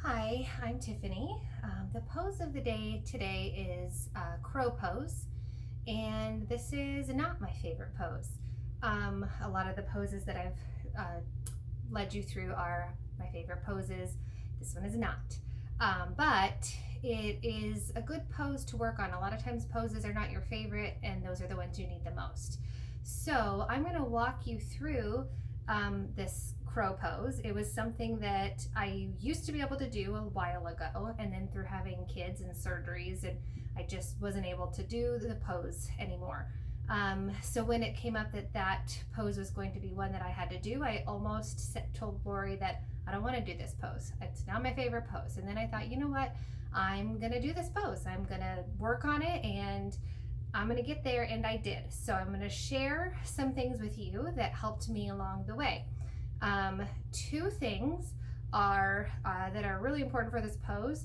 Hi, I'm Tiffany. The pose of the day today is crow pose, and this is not my favorite pose. A lot of the poses that I've led you through are my favorite poses. This one is not. But it is a good pose to work on. A lot of times poses are not your favorite, and those are the ones you need the most. So I'm going to walk you through this crow pose. It was something that I used to be able to do a while ago, and then through having kids and surgeries, and I just wasn't able to do the pose anymore. So when it came up that that pose was going to be one that I had to do, I almost told Lori that I don't want to do this pose. It's not my favorite pose. And then I thought, you know what? I'm going to do this pose. I'm going to work on it and I'm going to get there. And I did. So I'm going to share some things with you that helped me along the way. Two things are that are really important for this pose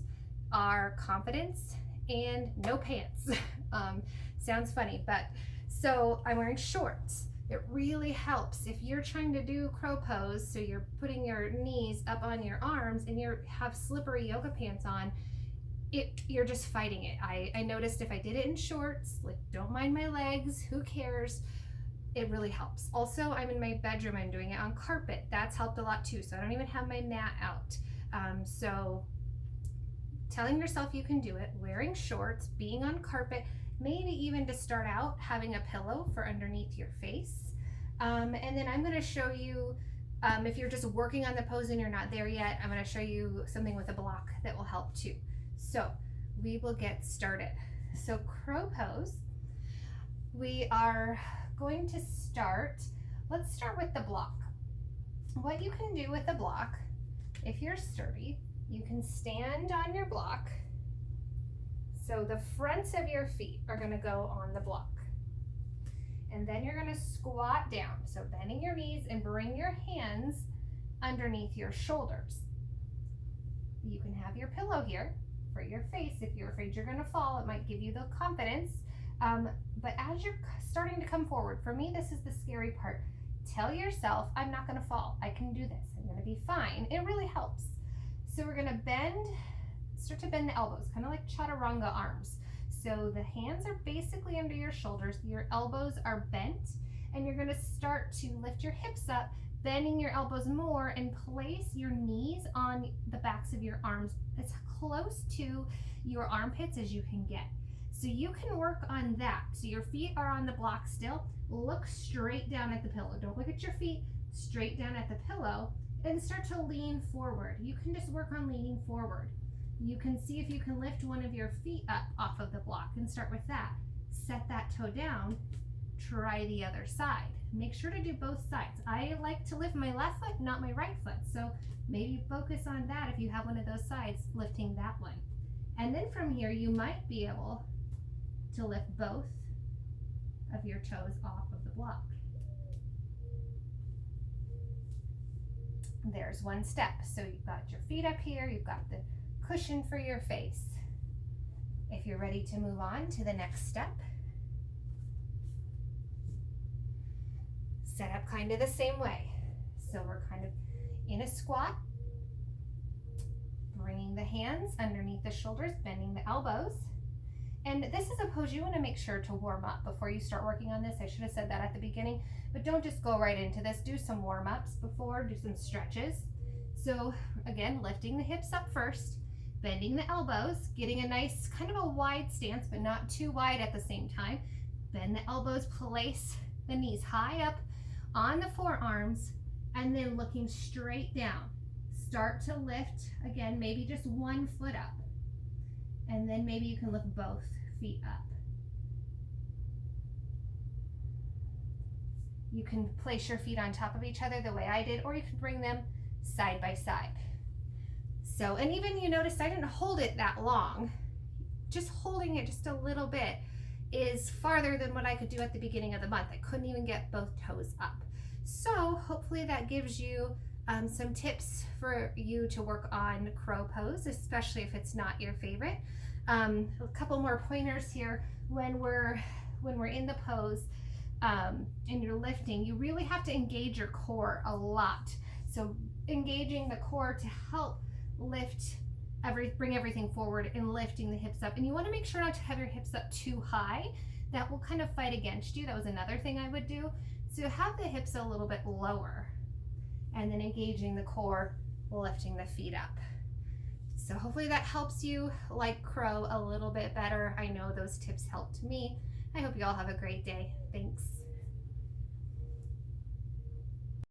are confidence and no pants. Sounds funny, but so I'm wearing shorts. It really helps if you're trying to do crow pose, so you're putting your knees up on your arms and you have slippery yoga pants on. You're just fighting it. I noticed if I did it in shorts, like don't mind my legs, who cares? It really helps. Also, I'm in my bedroom. I'm doing it on carpet. That's helped a lot too. So I don't even have my mat out. So telling yourself you can do it, wearing shorts, being on carpet, maybe even to start out having a pillow for underneath your face. And then I'm going to show you, if you're just working on the pose and you're not there yet, I'm going to show you something with a block that will help too. So we will get started. So crow pose, we are going to start, let's start with the block. What you can do with the block, if you're sturdy, you can stand on your block. So the fronts of your feet are going to go on the block. And then you're going to squat down. So bending your knees and bring your hands underneath your shoulders. You can have your pillow here for your face. If you're afraid you're going to fall, it might give you the confidence. But as you're starting to come forward, for me, this is the scary part. Tell yourself, I'm not going to fall. I can do this. I'm going to be fine. It really helps. So we're going to start to bend the elbows, kind of like chaturanga arms. So the hands are basically under your shoulders, your elbows are bent, and you're going to start to lift your hips up, bending your elbows more, and place your knees on the backs of your arms as close to your armpits as you can get. So you can work on that. So your feet are on the block still. Look straight down at the pillow. Don't look at your feet, straight down at the pillow, and start to lean forward. You can just work on leaning forward. You can see if you can lift one of your feet up off of the block and start with that. Set that toe down, try the other side. Make sure to do both sides. I like to lift my left foot, not my right foot. So maybe focus on that if you have one of those sides, lifting that one. And then from here, you might be able to lift both of your toes off of the block. There's one step. So you've got your feet up here, you've got the cushion for your face. If you're ready to move on to the next step, set up kind of the same way. So we're kind of in a squat, bringing the hands underneath the shoulders, bending the elbows. And this is a pose you want to make sure to warm up before you start working on this. I should have said that at the beginning, but don't just go right into this. Do some warm-ups before, do some stretches. So again, lifting the hips up first, bending the elbows, getting a nice kind of a wide stance, but not too wide at the same time. Bend the elbows, place the knees high up on the forearms, and then looking straight down. Start to lift, again, maybe just one foot up. And then maybe you can lift both feet up. You can place your feet on top of each other the way I did, or you can bring them side by side. So, and even you notice I didn't hold it that long. Just holding it just a little bit is farther than what I could do at the beginning of the month. I couldn't even get both toes up. So hopefully that gives you some tips for you to work on crow pose, especially if it's not your favorite. A couple more pointers here. When we're in the pose and you're lifting, you really have to engage your core a lot. So engaging the core to help lift bring everything forward and lifting the hips up. And you want to make sure not to have your hips up too high. That will kind of fight against you. That was another thing I would do. So have the hips a little bit lower and then engaging the core, lifting the feet up. So hopefully that helps you like crow a little bit better. I know those tips helped me. I hope you all have a great day. Thanks.